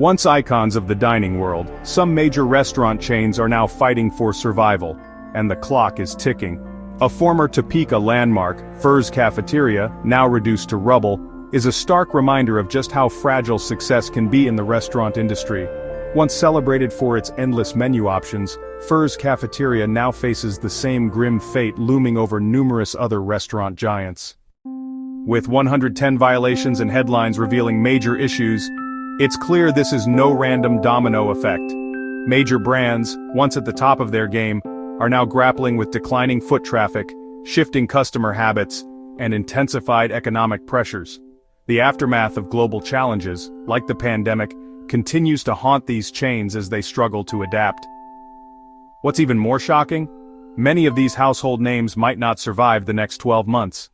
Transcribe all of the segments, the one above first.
Once icons of the dining world, some major restaurant chains are now fighting for survival, and the clock is ticking. A former Topeka landmark, Furr's Cafeteria, now reduced to rubble, is a stark reminder of just how fragile success can be in the restaurant industry. Once celebrated for its endless menu options, Furr's Cafeteria now faces the same grim fate looming over numerous other restaurant giants. With 110 violations and headlines revealing major issues, it's clear this is no random domino effect. Major brands, once at the top of their game, are now grappling with declining foot traffic, shifting customer habits, and intensified economic pressures. The aftermath of global challenges, like the pandemic, continues to haunt these chains as they struggle to adapt. What's even more shocking? Many of these household names might not survive the next 12 months.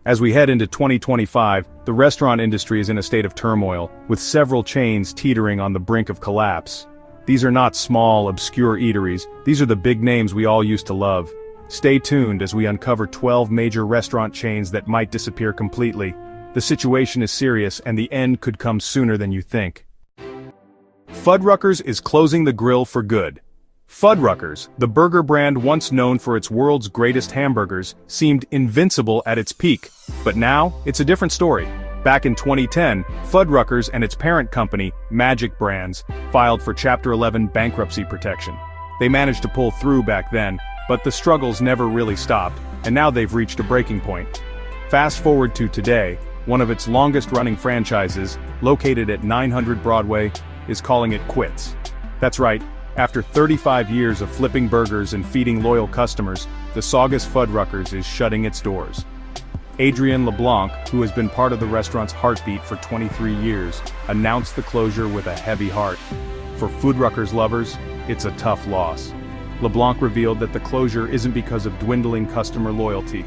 As we head into 2025, the restaurant industry is in a state of turmoil, with several chains teetering on the brink of collapse. These are not small, obscure eateries, these are the big names we all used to love. Stay tuned as we uncover 12 major restaurant chains that might disappear completely. The situation is serious and the end could come sooner than you think. Fuddruckers is closing the grill for good. Fuddruckers, the burger brand once known for its world's greatest hamburgers, seemed invincible at its peak. But now, it's a different story. Back in 2010, Fuddruckers and its parent company, Magic Brands, filed for Chapter 11 bankruptcy protection. They managed to pull through back then, but the struggles never really stopped, and now they've reached a breaking point. Fast forward to today, one of its longest-running franchises, located at 900 Broadway, is calling it quits. That's right. After 35 years of flipping burgers and feeding loyal customers, the Saugus Fuddruckers is shutting its doors. Adrian LeBlanc, who has been part of the restaurant's heartbeat for 23 years, announced the closure with a heavy heart. For Fuddruckers lovers, it's a tough loss. LeBlanc revealed that the closure isn't because of dwindling customer loyalty.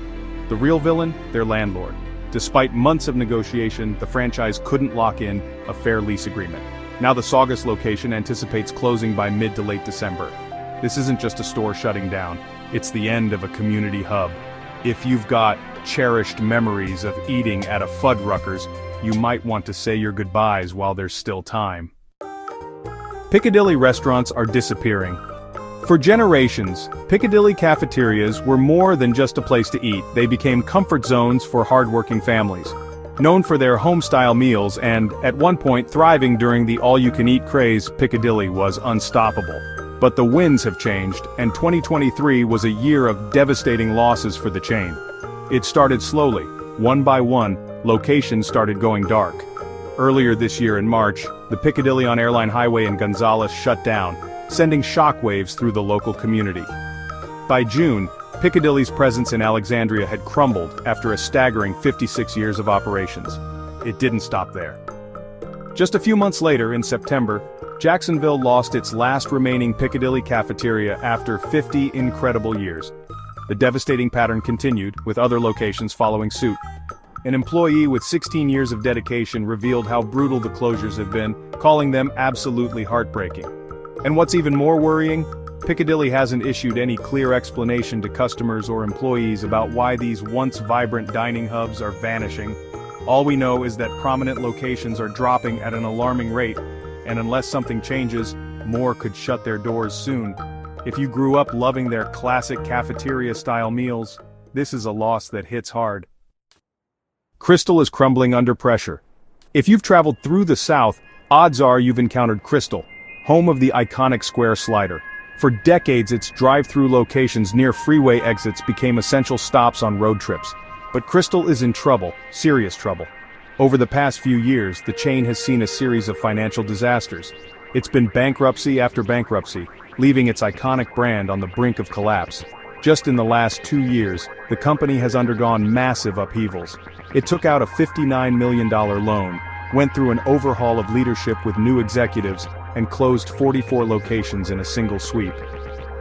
The real villain? Their landlord. Despite months of negotiation, the franchise couldn't lock in a fair lease agreement. Now the Saugus location anticipates closing by mid to late December. This isn't just a store shutting down, it's the end of a community hub. If you've got cherished memories of eating at a Fuddruckers, you might want to say your goodbyes while there's still time. Piccadilly restaurants are disappearing. For generations, Piccadilly cafeterias were more than just a place to eat, they became comfort zones for hardworking families. Known for their home-style meals and, at one point, thriving during the all-you-can-eat craze, Piccadilly was unstoppable. But the winds have changed, and 2023 was a year of devastating losses for the chain. It started slowly. One by one, locations started going dark. Earlier this year in March, the Piccadilly on Airline Highway in Gonzales shut down, sending shockwaves through the local community. By June, Piccadilly's presence in Alexandria had crumbled after a staggering 56 years of operations. It didn't stop there. Just a few months later, in September, Jacksonville lost its last remaining Piccadilly cafeteria after 50 incredible years. The devastating pattern continued, with other locations following suit. An employee with 16 years of dedication revealed how brutal the closures have been, calling them absolutely heartbreaking. And what's even more worrying? Piccadilly hasn't issued any clear explanation to customers or employees about why these once vibrant dining hubs are vanishing. All we know is that prominent locations are dropping at an alarming rate, and unless something changes, more could shut their doors soon. If you grew up loving their classic cafeteria-style meals, this is a loss that hits hard. Crystal is crumbling under pressure. If you've traveled through the South, odds are you've encountered Crystal, home of the iconic square slider. For decades, its drive-through locations near freeway exits became essential stops on road trips. But Crystal is in trouble, serious trouble. Over the past few years, the chain has seen a series of financial disasters. It's been bankruptcy after bankruptcy, leaving its iconic brand on the brink of collapse. Just in the last 2 years, the company has undergone massive upheavals. It took out a $59 million loan, went through an overhaul of leadership with new executives, and closed 44 locations in a single sweep.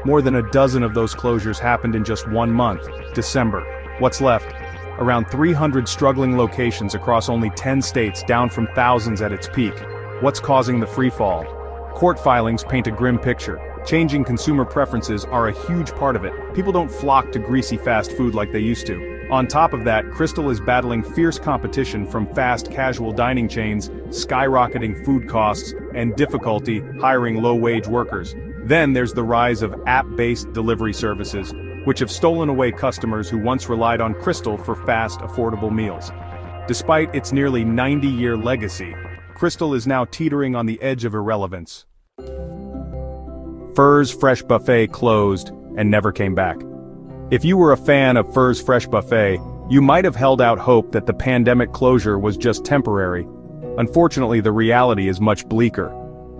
More than a dozen of those closures happened in just 1 month, December. What's left? Around 300 struggling locations across only 10 states, down from thousands at its peak. What's causing the freefall? Court filings paint a grim picture. Changing consumer preferences are a huge part of it. People don't flock to greasy fast food like they used to. On top of that, Crystal is battling fierce competition from fast casual dining chains, skyrocketing food costs, and difficulty hiring low-wage workers. Then there's the rise of app-based delivery services, which have stolen away customers who once relied on Crystal for fast, affordable meals. Despite its nearly 90-year legacy, Crystal is now teetering on the edge of irrelevance. Furr's Fresh Buffet closed and never came back. If you were a fan of Furr's Fresh Buffet, you might have held out hope that the pandemic closure was just temporary. Unfortunately, the reality is much bleaker.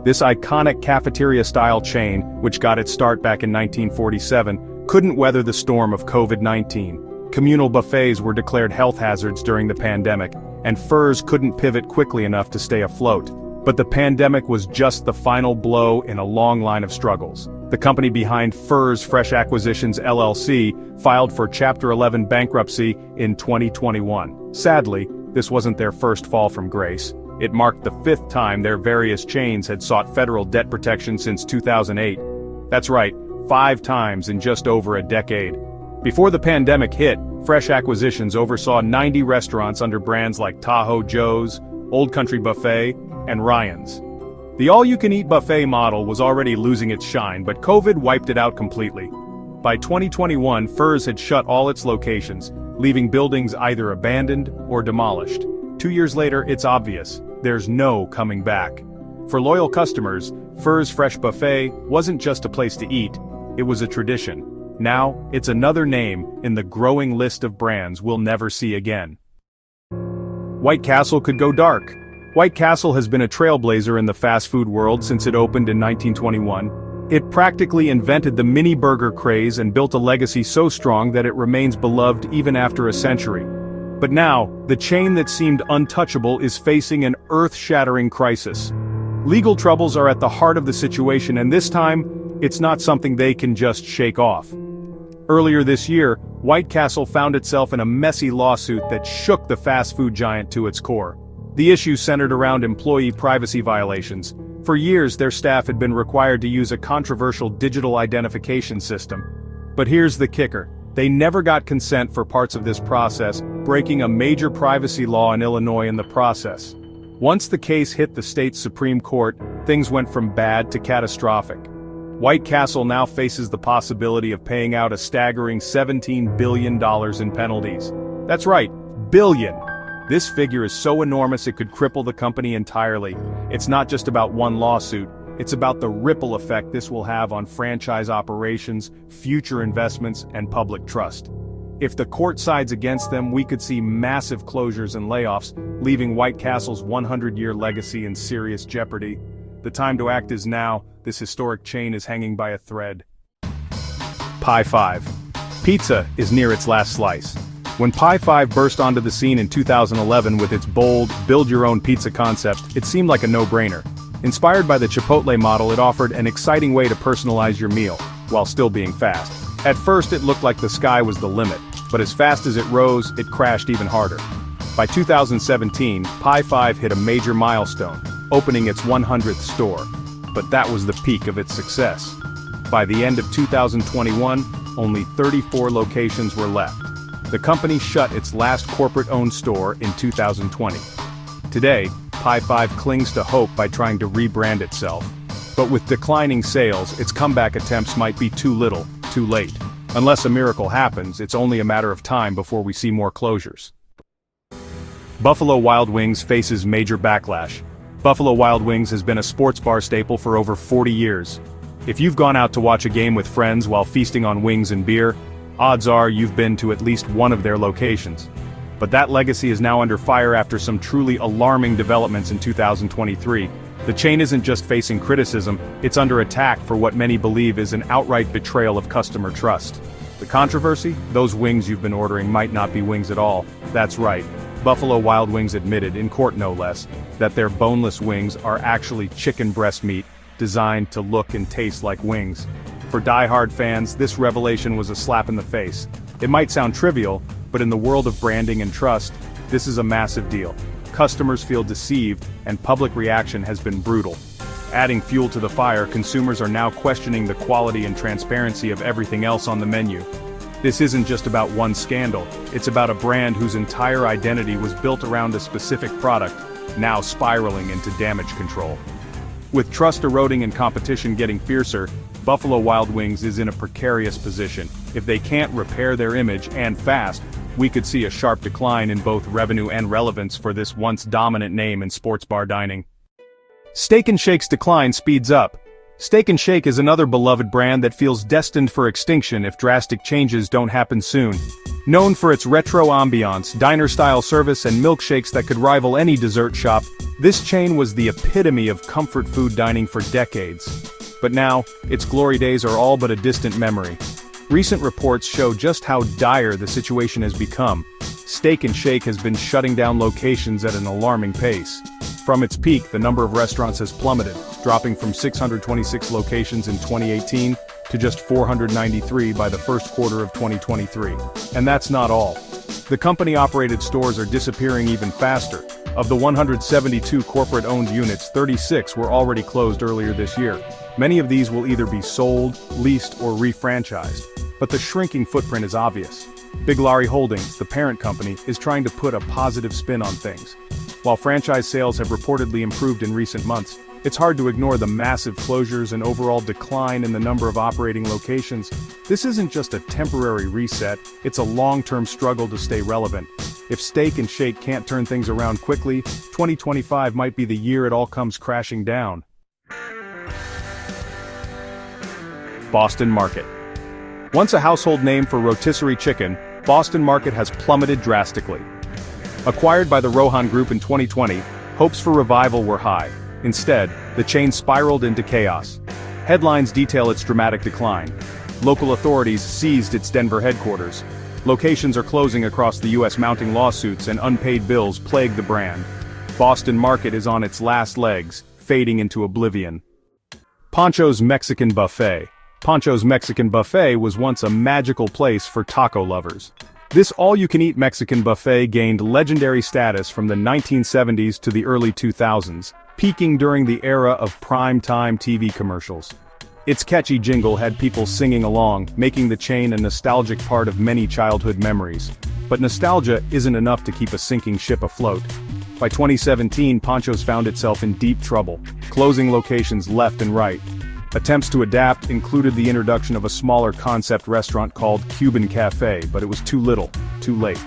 This iconic cafeteria-style chain, which got its start back in 1947, couldn't weather the storm of COVID-19. Communal buffets were declared health hazards during the pandemic, and Furr's couldn't pivot quickly enough to stay afloat. But the pandemic was just the final blow in a long line of struggles. The company behind Furr's Fresh Acquisitions LLC filed for Chapter 11 bankruptcy in 2021. Sadly, this wasn't their first fall from grace. It marked the 5th time their various chains had sought federal debt protection since 2008. That's right, 5 times in just over a decade. Before the pandemic hit, Fresh Acquisitions oversaw 90 restaurants under brands like Tahoe Joe's, Old Country Buffet, and Ryan's. The all-you-can-eat buffet model was already losing its shine, but COVID wiped it out completely. By 2021, Furr's had shut all its locations, leaving buildings either abandoned or demolished. 2 years later, it's obvious, there's no coming back. For loyal customers, Furr's Fresh Buffet wasn't just a place to eat, it was a tradition. Now, it's another name in the growing list of brands we'll never see again. White Castle could go dark. White Castle has been a trailblazer in the fast food world since it opened in 1921. It practically invented the mini burger craze and built a legacy so strong that it remains beloved even after a century. But now, the chain that seemed untouchable is facing an earth-shattering crisis. Legal troubles are at the heart of the situation, and this time, it's not something they can just shake off. Earlier this year, White Castle found itself in a messy lawsuit that shook the fast food giant to its core. The issue centered around employee privacy violations. For years, their staff had been required to use a controversial digital identification system. But here's the kicker. They never got consent for parts of this process, breaking a major privacy law in Illinois in the process. Once the case hit the state's Supreme Court, things went from bad to catastrophic. White Castle now faces the possibility of paying out a staggering $17 billion in penalties. That's right, billion. This figure is so enormous it could cripple the company entirely. It's not just about one lawsuit, it's about the ripple effect this will have on franchise operations, future investments, and public trust. If the court sides against them, we could see massive closures and layoffs, leaving White Castle's 100-year legacy in serious jeopardy. The time to act is now. This historic chain is hanging by a thread. Pie 5. Pizza is near its last slice. When Pie 5 burst onto the scene in 2011 with its bold, build-your-own pizza concept, it seemed like a no-brainer. Inspired by the Chipotle model, it offered an exciting way to personalize your meal, while still being fast. At first it looked like the sky was the limit, but as fast as it rose, it crashed even harder. By 2017, Pie 5 hit a major milestone, opening its 100th store. But that was the peak of its success. By the end of 2021, only 34 locations were left. The company shut its last corporate-owned store in 2020. Today, Pie 5 clings to hope by trying to rebrand itself. But with declining sales, its comeback attempts might be too little, too late. Unless a miracle happens, it's only a matter of time before we see more closures. Buffalo Wild Wings faces major backlash. Buffalo Wild Wings has been a sports bar staple for over 40 years. If you've gone out to watch a game with friends while feasting on wings and beer, odds are you've been to at least one of their locations. But that legacy is now under fire after some truly alarming developments in 2023. The chain isn't just facing criticism, it's under attack for what many believe is an outright betrayal of customer trust. The controversy? Those wings you've been ordering might not be wings at all. That's right. Buffalo Wild Wings admitted, in court no less, that their boneless wings are actually chicken breast meat, designed to look and taste like wings. For die-hard fans, this revelation was a slap in the face. It might sound trivial, but in the world of branding and trust, this is a massive deal. Customers feel deceived, and public reaction has been brutal. Adding fuel to the fire, consumers are now questioning the quality and transparency of everything else on the menu. This isn't just about one scandal, it's about a brand whose entire identity was built around a specific product, now spiraling into damage control. With trust eroding and competition getting fiercer, Buffalo Wild Wings is in a precarious position. If they can't repair their image, and fast, we could see a sharp decline in both revenue and relevance for this once dominant name in sports bar dining. Steak 'n Shake's decline speeds up. Steak 'n Shake is another beloved brand that feels destined for extinction if drastic changes don't happen soon. Known for its retro ambiance, diner-style service and milkshakes that could rival any dessert shop, this chain was the epitome of comfort food dining for decades. But now, its glory days are all but a distant memory. Recent reports show just how dire the situation has become. Steak 'n Shake has been shutting down locations at an alarming pace. From its peak, the number of restaurants has plummeted, dropping from 626 locations in 2018 to just 493 by the first quarter of 2023. And that's not all. The company-operated stores are disappearing even faster. Of the 172 corporate-owned units, 36 were already closed earlier this year. Many of these will either be sold, leased, or refranchised. But the shrinking footprint is obvious. Big Laurie Holdings, the parent company, is trying to put a positive spin on things. While franchise sales have reportedly improved in recent months, it's hard to ignore the massive closures and overall decline in the number of operating locations. This isn't just a temporary reset, it's a long-term struggle to stay relevant. If Steak 'n Shake can't turn things around quickly, 2025 might be the year it all comes crashing down. Boston Market. Once a household name for rotisserie chicken, Boston Market has plummeted drastically. Acquired by the Rohan Group in 2020, hopes for revival were high. Instead, the chain spiraled into chaos. Headlines detail its dramatic decline. Local authorities seized its Denver headquarters. Locations are closing across the U.S. Mounting lawsuits and unpaid bills plague the brand. Boston Market is on its last legs, fading into oblivion. Pancho's Mexican Buffet. Pancho's Mexican Buffet was once a magical place for taco lovers. This all-you-can-eat Mexican buffet gained legendary status from the 1970s to the early 2000s, peaking during the era of prime-time TV commercials. Its catchy jingle had people singing along, making the chain a nostalgic part of many childhood memories. But nostalgia isn't enough to keep a sinking ship afloat. By 2017, Pancho's found itself in deep trouble, closing locations left and right. Attempts to adapt included the introduction of a smaller concept restaurant called Cuban Cafe, but it was too little, too late.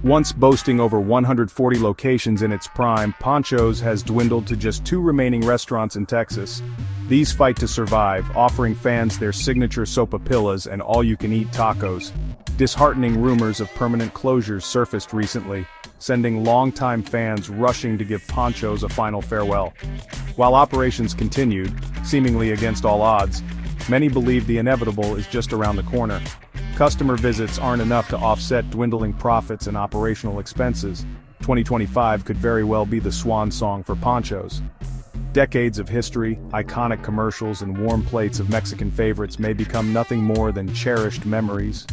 Once boasting over 140 locations in its prime, Pancho's has dwindled to just 2 remaining restaurants in Texas. These fight to survive, offering fans their signature sopapillas and all-you-can-eat tacos. Disheartening rumors of permanent closures surfaced recently, sending longtime fans rushing to give Pancho's a final farewell. While operations continued, seemingly against all odds, many believe the inevitable is just around the corner. Customer visits aren't enough to offset dwindling profits and operational expenses. 2025 could very well be the swan song for Pancho's. Decades of history, iconic commercials, and warm plates of Mexican favorites may become nothing more than cherished memories.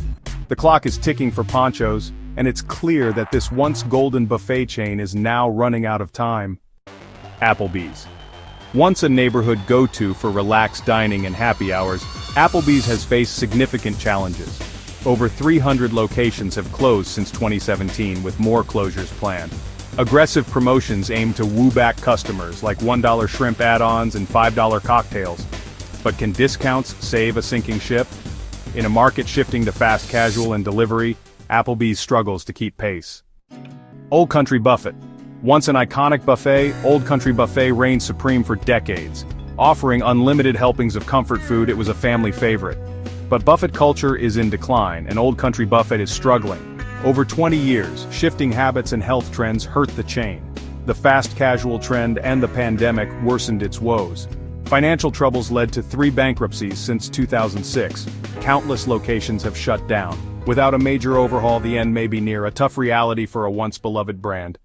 The clock is ticking for Pancho's, and it's clear that this once golden buffet chain is now running out of time. Applebee's. Once a neighborhood go-to for relaxed dining and happy hours, Applebee's has faced significant challenges. Over 300 locations have closed since 2017, with more closures planned. Aggressive promotions aim to woo back customers, like $1 shrimp add-ons and $5 cocktails. But can discounts save a sinking ship? In a market shifting to fast casual and delivery, Applebee's struggles to keep pace. Old Country Buffet. Once an iconic buffet, Old Country Buffet reigned supreme for decades. Offering unlimited helpings of comfort food, it was a family favorite. But buffet culture is in decline, and Old Country Buffet is struggling. Over 20 years, shifting habits and health trends hurt the chain. The fast casual trend and the pandemic worsened its woes. Financial troubles led to 3 bankruptcies since 2006. Countless locations have shut down. Without a major overhaul, the end may be near, a tough reality for a once beloved brand.